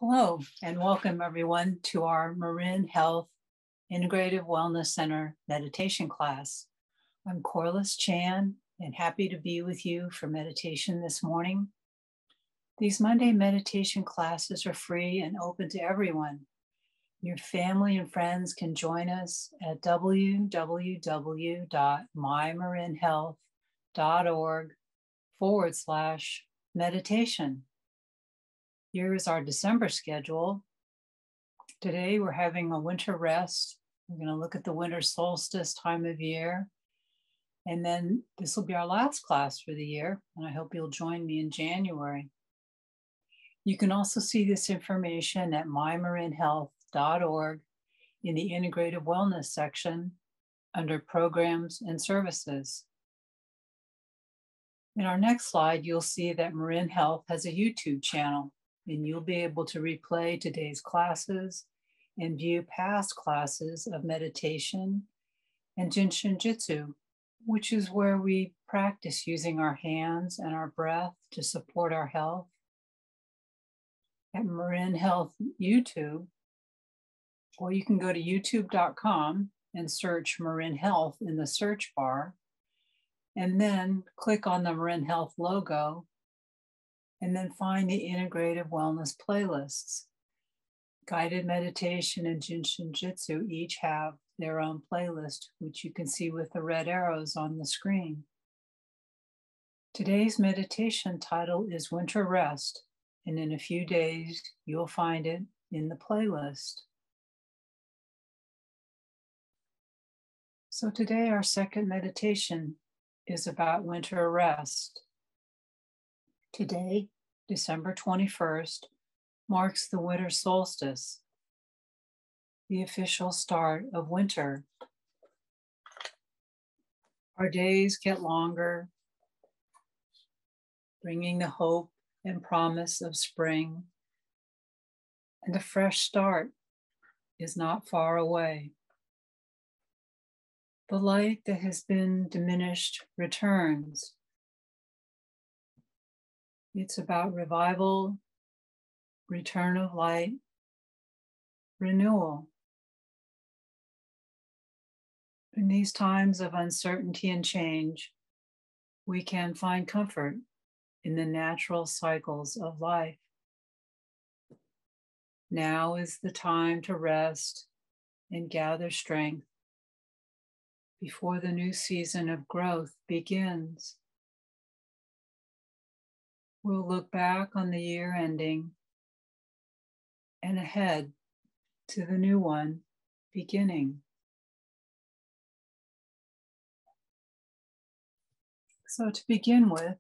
Hello, and welcome everyone to our MarinHealth Integrative Wellness Center meditation class. I'm Corliss Chan and happy to be with you for meditation this morning. These Monday meditation classes are free and open to everyone. Your family and friends can join us at www.mymarinhealth.org/meditation. Here is our December schedule. Today we're having a winter rest. We're going to look at the winter solstice time of year. And then this will be our last class for the year. And I hope you'll join me in January. You can also see this information at mymarinhealth.org in the Integrative Wellness section under Programs and Services. In our next slide, you'll see that MarinHealth has a YouTube channel, and you'll be able to replay today's classes and view past classes of meditation and Jinshin Jitsu, which is where we practice using our hands and our breath to support our health. At MarinHealth YouTube, or you can go to youtube.com and search MarinHealth in the search bar, and then click on the MarinHealth logo, and then find the Integrative Wellness playlists. Guided Meditation and Jinshin Jitsu each have their own playlist, which you can see with the red arrows on the screen. Today's meditation title is Winter Rest, and in a few days, you'll find it in the playlist. So today, our second meditation is about winter rest. Today, December 21st, marks the winter solstice, the official start of winter. Our days get longer, bringing the hope and promise of spring, and a fresh start is not far away. The light that has been diminished returns. It's about revival, return of light, renewal. In these times of uncertainty and change, we can find comfort in the natural cycles of life. Now is the time to rest and gather strength before the new season of growth begins. We'll look back on the year ending and ahead to the new one beginning. So to begin with,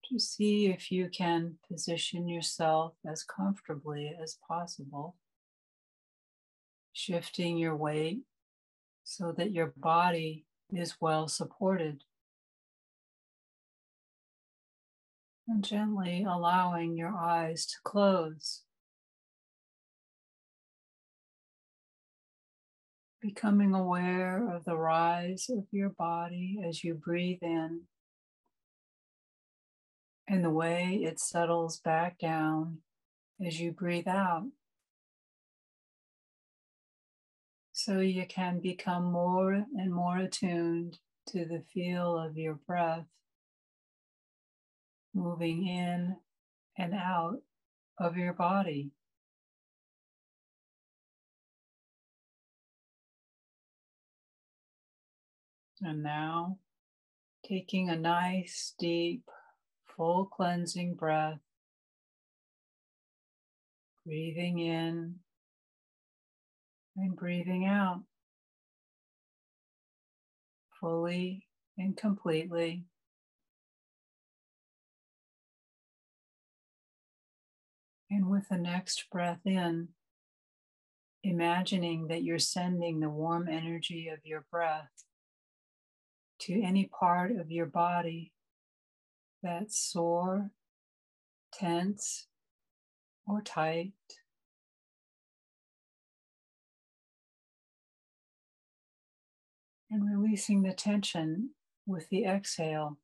to see if you can position yourself as comfortably as possible, shifting your weight so that your body is well supported, and gently allowing your eyes to close, becoming aware of the rise of your body as you breathe in and the way it settles back down as you breathe out. So you can become more and more attuned to the feel of your breath moving in and out of your body. And now, taking a nice, deep, full cleansing breath, breathing in and breathing out fully and completely. And with the next breath in, imagining that you're sending the warm energy of your breath to any part of your body that's sore, tense, or tight. And releasing the tension with the exhale.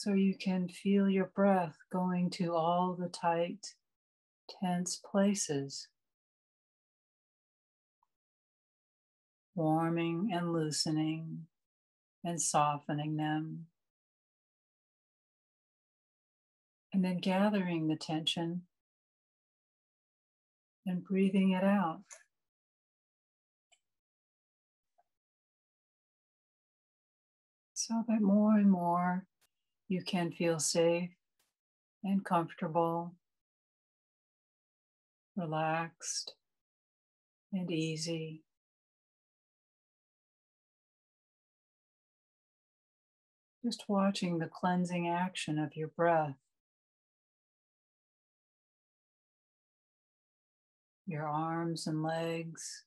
So you can feel your breath going to all the tight, tense places, warming and loosening and softening them, and then gathering the tension and breathing it out. So that more and more you can feel safe and comfortable, relaxed and easy. Just watching the cleansing action of your breath. Your arms and legs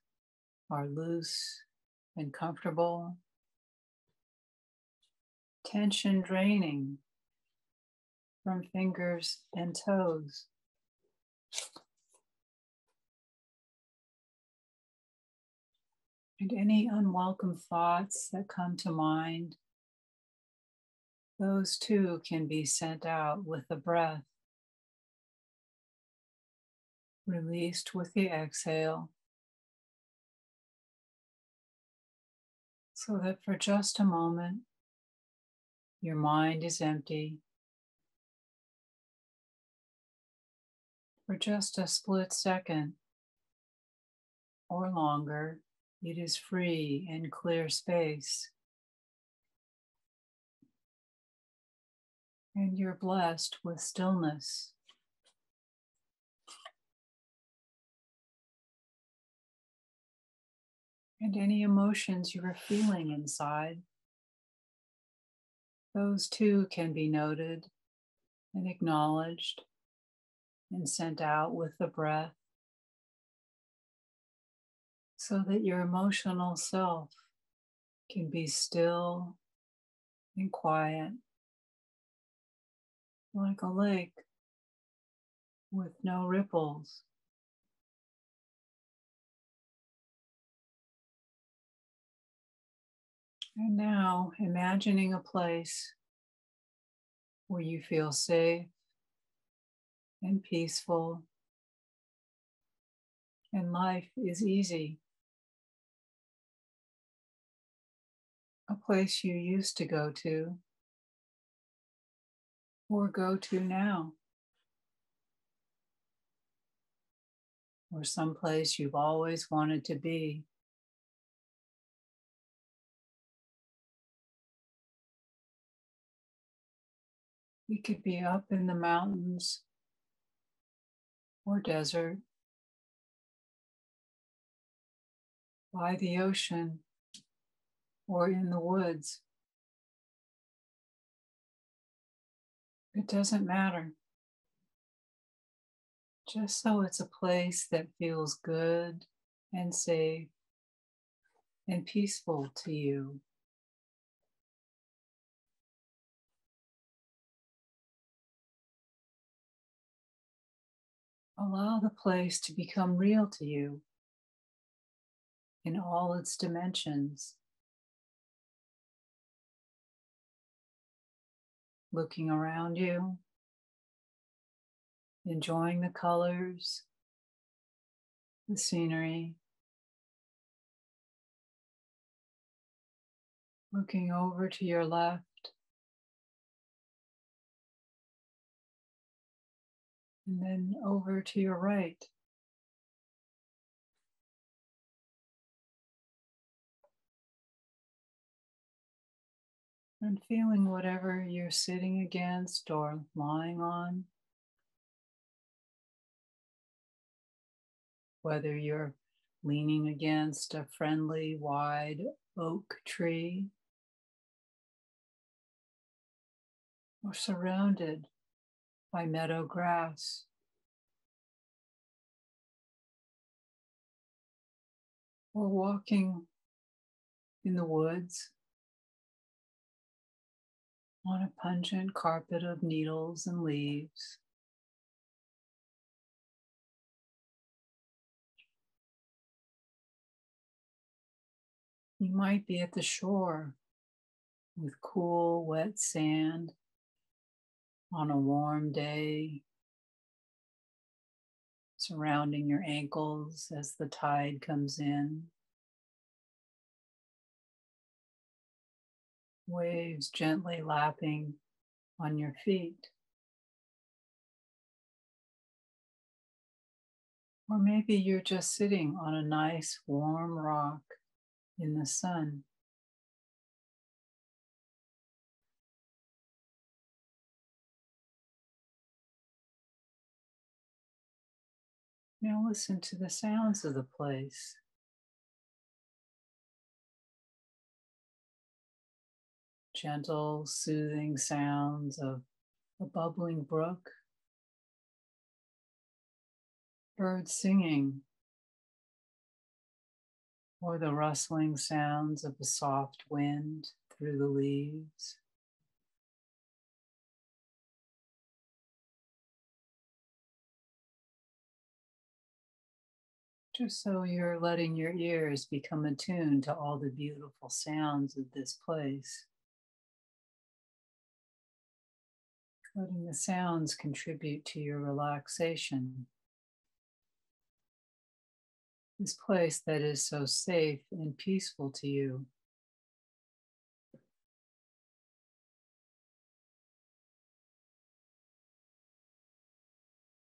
are loose and comfortable. Tension draining from fingers and toes. And any unwelcome thoughts that come to mind, those too can be sent out with the breath, released with the exhale, so that for just a moment, your mind is empty. For just a split second or longer, it is free and clear space. And you're blessed with stillness. And any emotions you are feeling inside, those too can be noted and acknowledged and sent out with the breath, so that your emotional self can be still and quiet, like a lake with no ripples. And now imagining a place where you feel safe and peaceful and life is easy. A place you used to go to or go to now, or someplace you've always wanted to be. It could be up in the mountains or desert, by the ocean, or in the woods. It doesn't matter. Just so it's a place that feels good and safe and peaceful to you. Allow the place to become real to you in all its dimensions. Looking around you, enjoying the colors, the scenery, looking over to your left, and then over to your right. And feeling whatever you're sitting against or lying on, whether you're leaning against a friendly, wide oak tree or surrounded by meadow grass. Or walking in the woods on a pungent carpet of needles and leaves. You might be at the shore with cool, wet sand on a warm day, surrounding your ankles as the tide comes in. Waves gently lapping on your feet. Or maybe you're just sitting on a nice warm rock in the sun. Now listen to the sounds of the place. Gentle, soothing sounds of a bubbling brook, birds singing, or the rustling sounds of a soft wind through the leaves. Just so you're letting your ears become attuned to all the beautiful sounds of this place. Letting the sounds contribute to your relaxation. This place that is so safe and peaceful to you.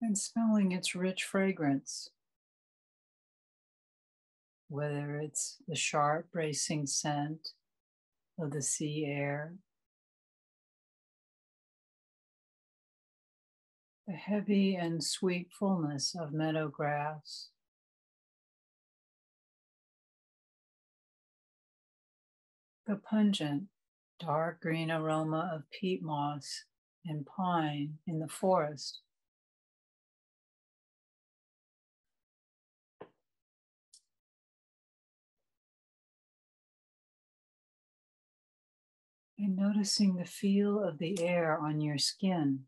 And smelling its rich fragrance. Whether it's the sharp, bracing scent of the sea air, the heavy and sweet fullness of meadow grass, the pungent, dark green aroma of peat moss and pine in the forest, and noticing the feel of the air on your skin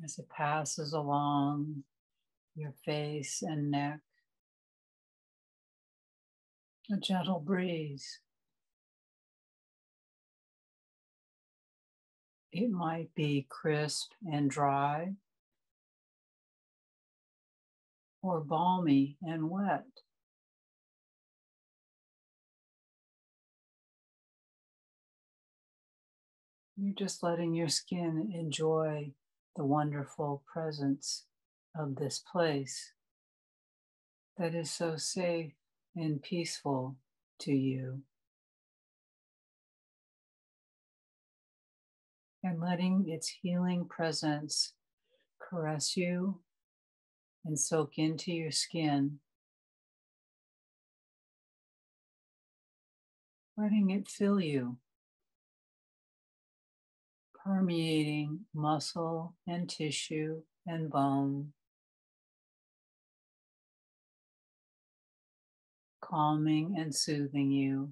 as it passes along your face and neck. A gentle breeze. It might be crisp and dry, or balmy and wet. You're just letting your skin enjoy the wonderful presence of this place that is so safe and peaceful to you. And letting its healing presence caress you and soak into your skin. Letting it fill you, permeating muscle and tissue and bone, calming and soothing you.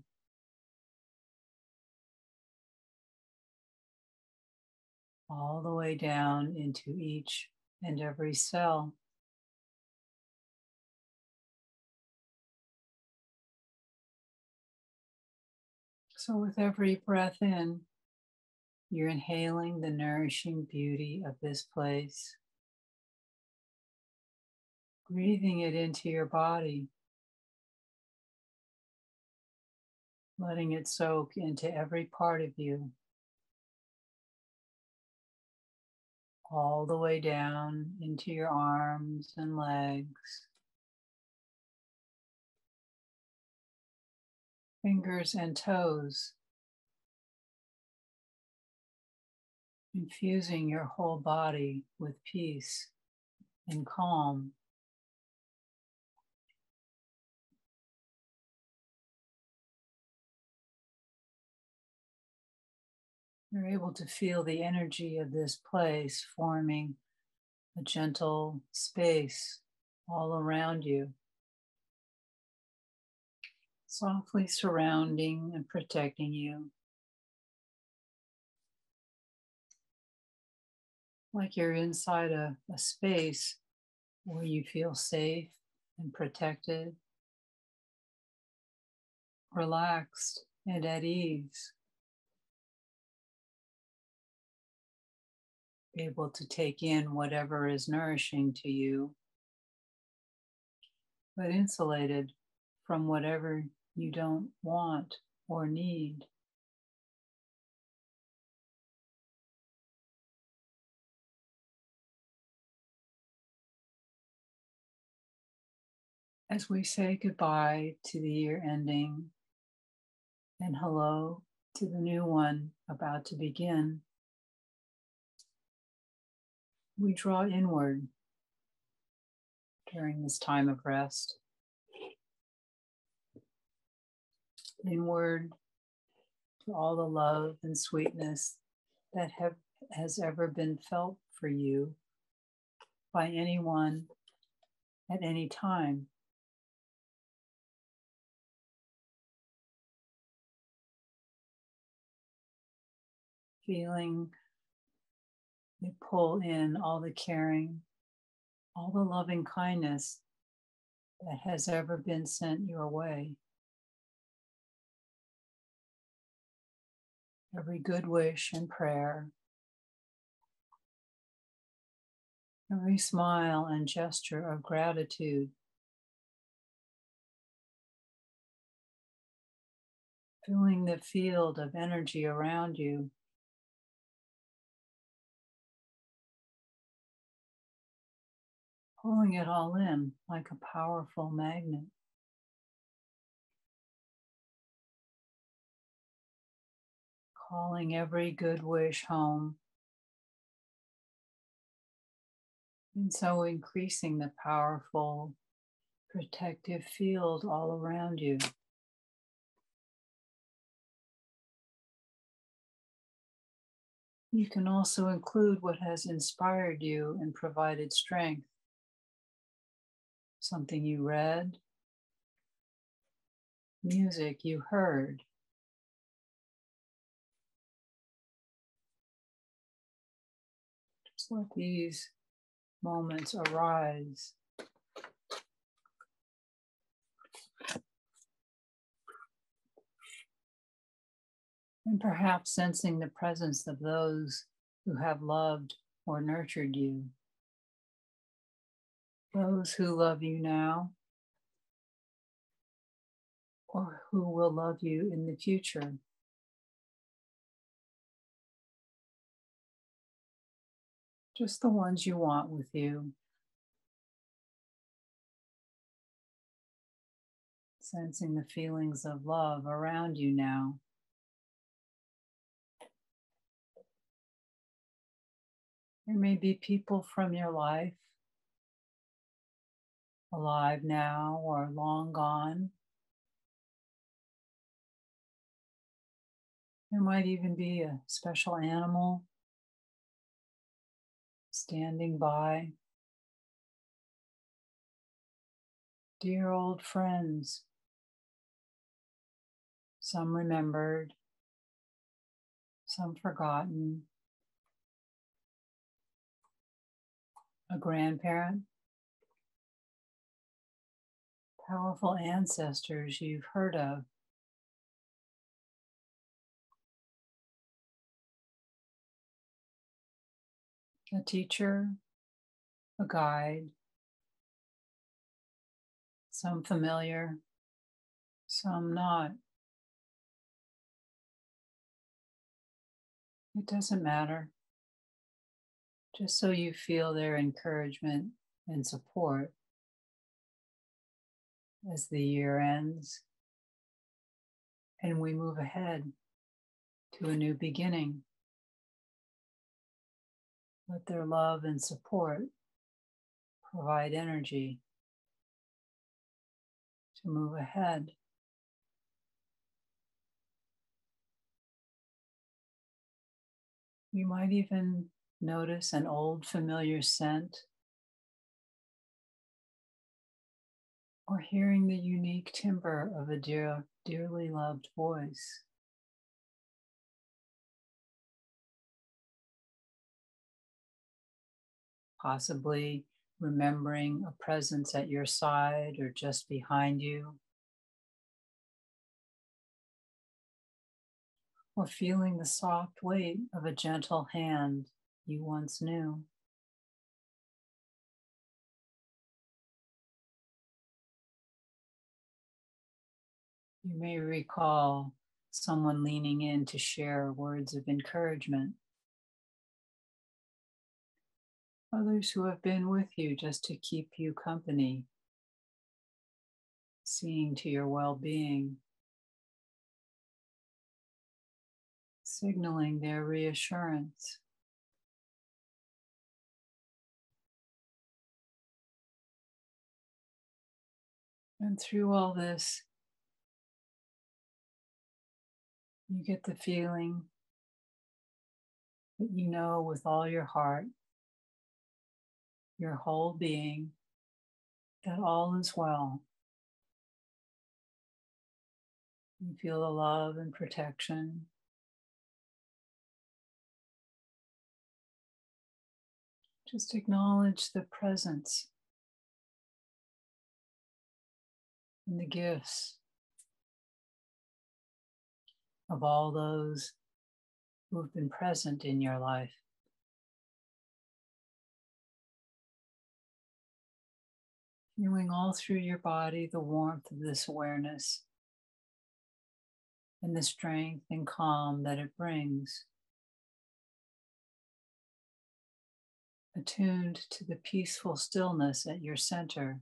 All the way down into each and every cell. So with every breath in, you're inhaling the nourishing beauty of this place, breathing it into your body, letting it soak into every part of you, all the way down into your arms and legs, fingers and toes, infusing your whole body with peace and calm. You're able to feel the energy of this place forming a gentle space all around you, softly surrounding and protecting you. Like you're inside a space where you feel safe and protected, relaxed and at ease. able to take in whatever is nourishing to you, but insulated from whatever you don't want or need. As we say goodbye to the year ending and hello to the new one about to begin, we draw inward during this time of rest. Inward to all the love and sweetness that has ever been felt for you by anyone at any time. Feeling you pull in all the caring, all the loving kindness that has ever been sent your way. Every good wish and prayer, every smile and gesture of gratitude, filling the field of energy around you. Pulling it all in like a powerful magnet. Calling every good wish home. And so increasing the powerful protective field all around you. You can also include what has inspired you and provided strength. Something you read, music you heard, just let these moments arise. And perhaps sensing the presence of those who have loved or nurtured you. Those who love you now or who will love you in the future. Just the ones you want with you. Sensing the feelings of love around you now. There may be people from your life, alive now or long gone. There might even be a special animal standing by. Dear old friends, some remembered, some forgotten. A grandparent, powerful ancestors you've heard of. A teacher, a guide, some familiar, some not. It doesn't matter. Just so you feel their encouragement and support as the year ends and we move ahead to a new beginning. Let their love and support provide energy to move ahead. You might even notice an old familiar scent or hearing the unique timbre of a dearly loved voice. Possibly remembering a presence at your side or just behind you. Or feeling the soft weight of a gentle hand you once knew. You may recall someone leaning in to share words of encouragement. Others who have been with you just to keep you company, seeing to your well-being, signaling their reassurance. And through all this, you get the feeling that you know with all your heart, your whole being, that all is well. You feel the love and protection. Just acknowledge the presence and the gifts of all those who have been present in your life. Feeling all through your body the warmth of this awareness and the strength and calm that it brings. Attuned to the peaceful stillness at your center.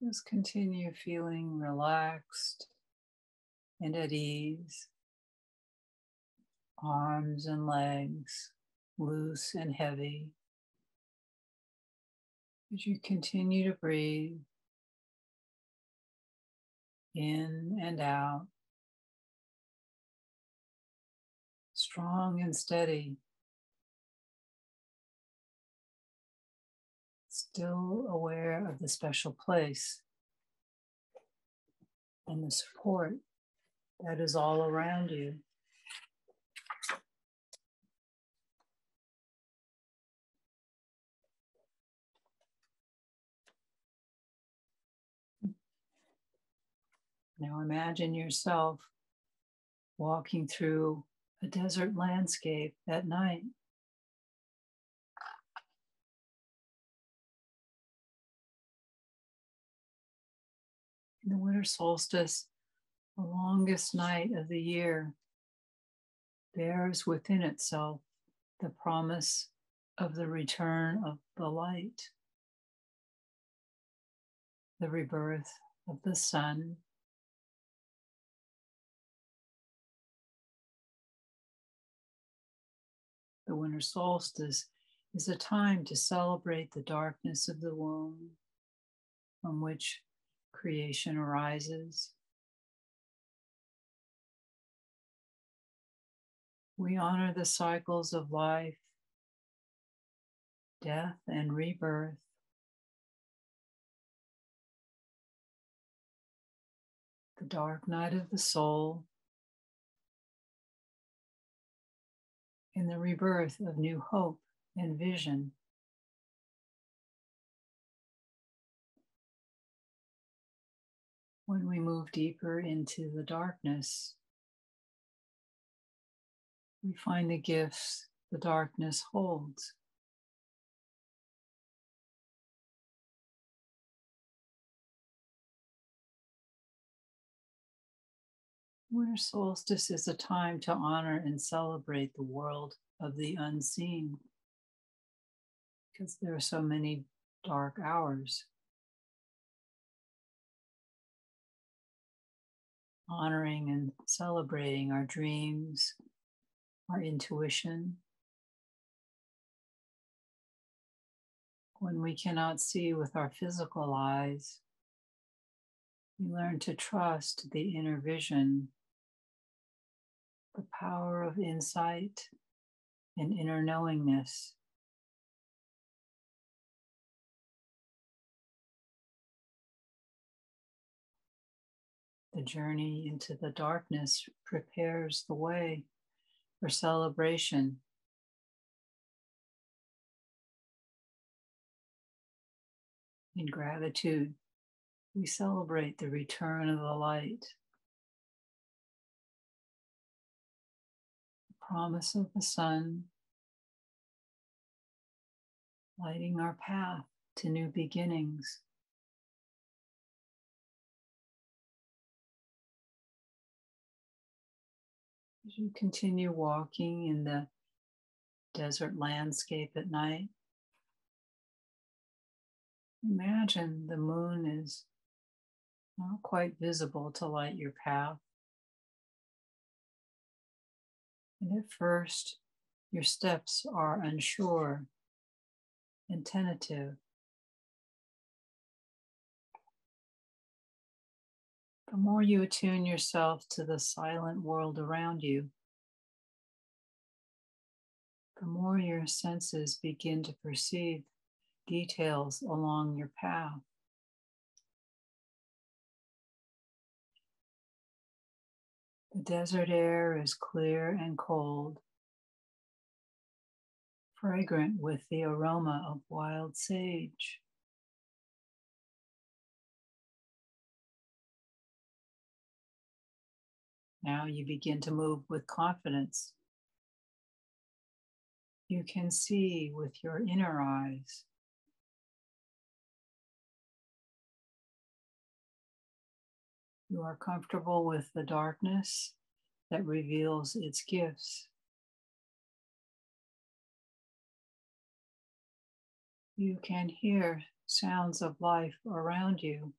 Just continue feeling relaxed and at ease. Arms and legs loose and heavy. As you continue to breathe in and out, strong and steady, still aware of the special place and the support that is all around you. Now imagine yourself walking through a desert landscape at night. In the winter solstice, the longest night of the year, bears within itself the promise of the return of the light, the rebirth of the sun, the winter solstice is a time to celebrate the darkness of the womb from which creation arises. We honor the cycles of life, death, and rebirth. The dark night of the soul and the rebirth of new hope and vision. When we move deeper into the darkness, we find the gifts the darkness holds. Winter solstice is a time to honor and celebrate the world of the unseen, because there are so many dark hours. Honoring and celebrating our dreams, our intuition. When we cannot see with our physical eyes, we learn to trust the inner vision, the power of insight and inner knowingness. The journey into the darkness prepares the way for celebration. In gratitude We celebrate the return of the light, the promise of the sun, lighting our path to new beginnings. As you continue walking in the desert landscape at night, imagine the moon is not quite visible to light your path. And at first, your steps are unsure and tentative. The more you attune yourself to the silent world around you, the more your senses begin to perceive details along your path. The desert air is clear and cold, fragrant with the aroma of wild sage. Now you begin to move with confidence. You can see with your inner eyes. You are comfortable with the darkness that reveals its gifts. You can hear sounds of life around you.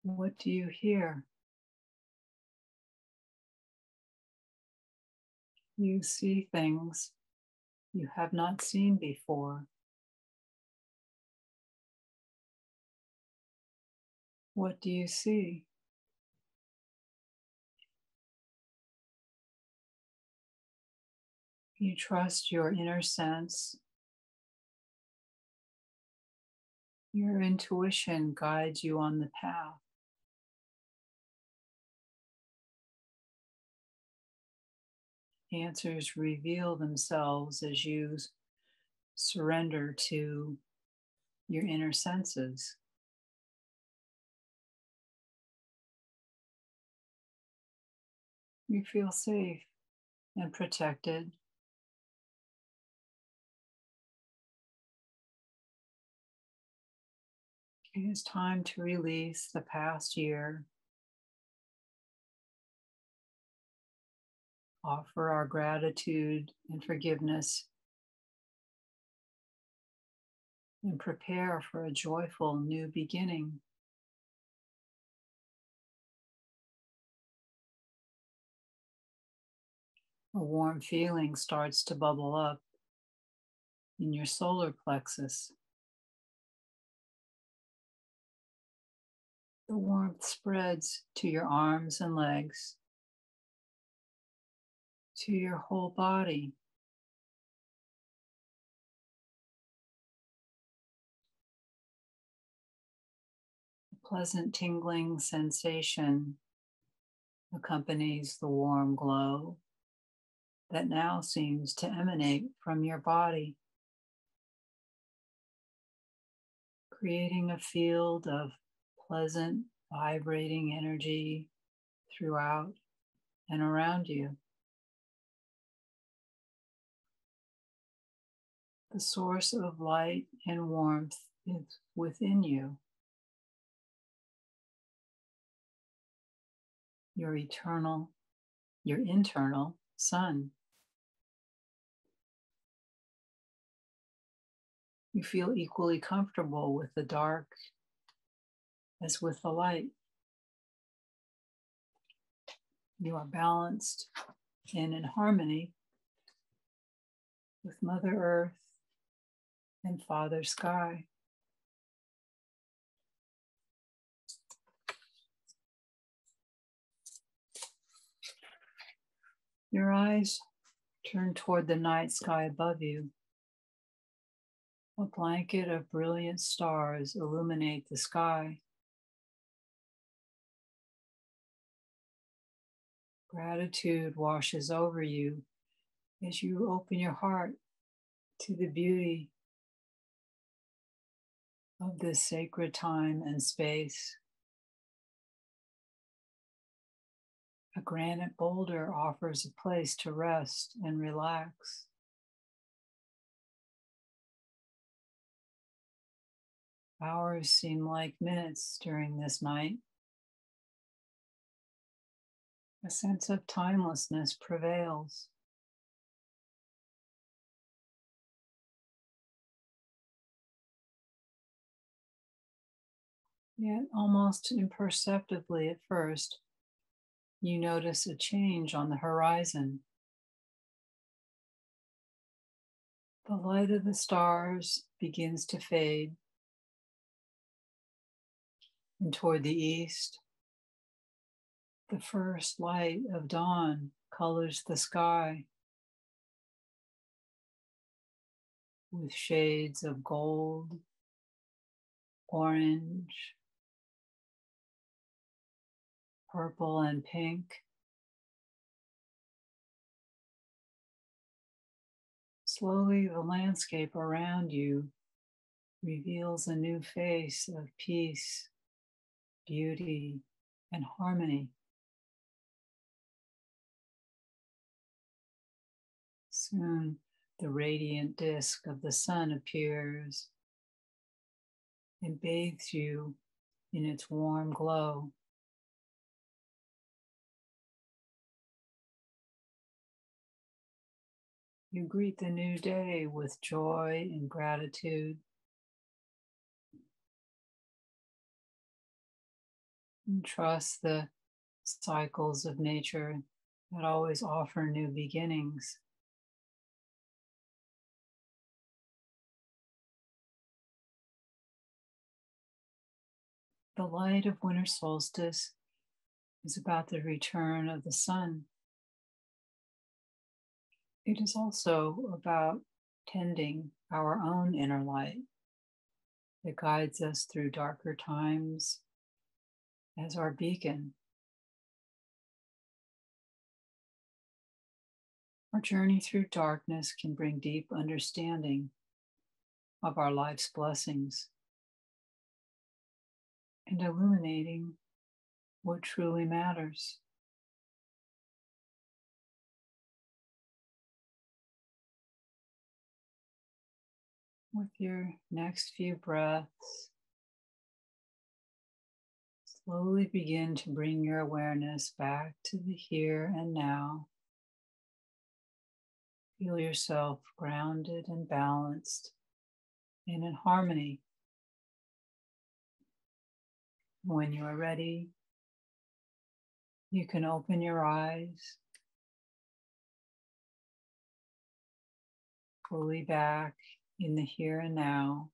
What do you hear? You see things you have not seen before. What do you see? You trust your inner sense. Your intuition guides you on the path. Answers reveal themselves as you surrender to your inner senses. You feel safe and protected. It is time to release the past year. Offer our gratitude and forgiveness, and prepare for a joyful new beginning. A warm feeling starts to bubble up in your solar plexus. The warmth spreads to your arms and legs, to your whole body. A pleasant tingling sensation accompanies the warm glow that now seems to emanate from your body, creating a field of pleasant, vibrating energy throughout and around you. The source of light and warmth is within you. Your internal sun. You feel equally comfortable with the dark as with the light. You are balanced and in harmony with Mother Earth and Father Sky. Your eyes turn toward the night sky above you. A blanket of brilliant stars illuminate the sky. Gratitude washes over you as you open your heart to the beauty of this sacred time and space. A granite boulder offers a place to rest and relax. Hours seem like minutes during this night. A sense of timelessness prevails. Yet, almost imperceptibly at first, you notice a change on the horizon. The light of the stars begins to fade, and toward the east, the first light of dawn colors the sky with shades of gold, orange, purple, and pink. Slowly, the landscape around you reveals a new face of peace, beauty, and harmony. Soon, the radiant disk of the sun appears and bathes you in its warm glow. You greet the new day with joy and gratitude. And trust the cycles of nature that always offer new beginnings. The light of winter solstice is about the return of the sun. It is also about tending our own inner light that guides us through darker times as our beacon. Our journey through darkness can bring deep understanding of our life's blessings and illuminating what truly matters. With your next few breaths, slowly begin to bring your awareness back to the here and now. Feel yourself grounded and balanced and in harmony. When you are ready, you can open your eyes, fully back in the here and now,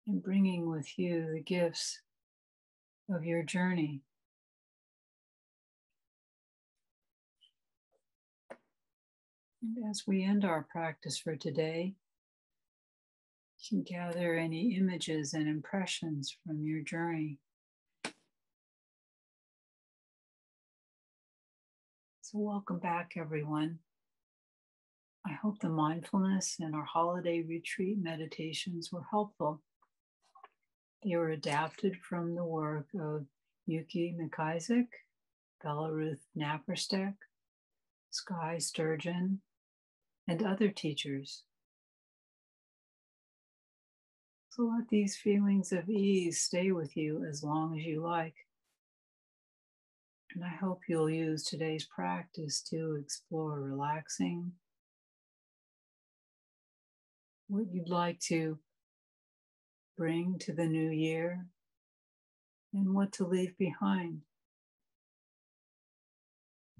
and bringing with you the gifts of your journey. And as we end our practice for today, you can gather any images and impressions from your journey. So welcome back, everyone. I hope the mindfulness and our holiday retreat meditations were helpful. They were adapted from the work of Yuki McIsaac, Bella Ruth Naparstek, Sky Sturgeon, and other teachers. So let these feelings of ease stay with you as long as you like. And I hope you'll use today's practice to explore relaxing, what you'd like to bring to the new year, and what to leave behind.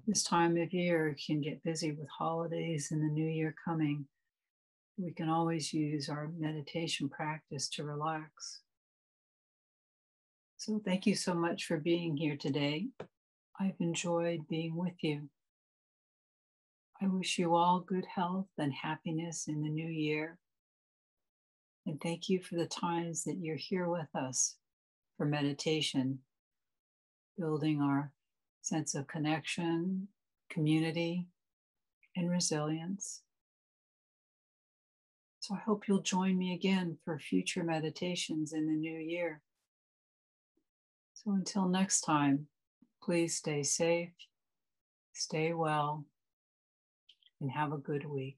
This time of year can get busy with holidays and the new year coming. We can always use our meditation practice to relax. So thank you so much for being here today. I've enjoyed being with you. I wish you all good health and happiness in the new year. And thank you for the times that you're here with us for meditation, building our sense of connection, community, and resilience. So I hope you'll join me again for future meditations in the new year. So until next time, please stay safe, stay well, and have a good week.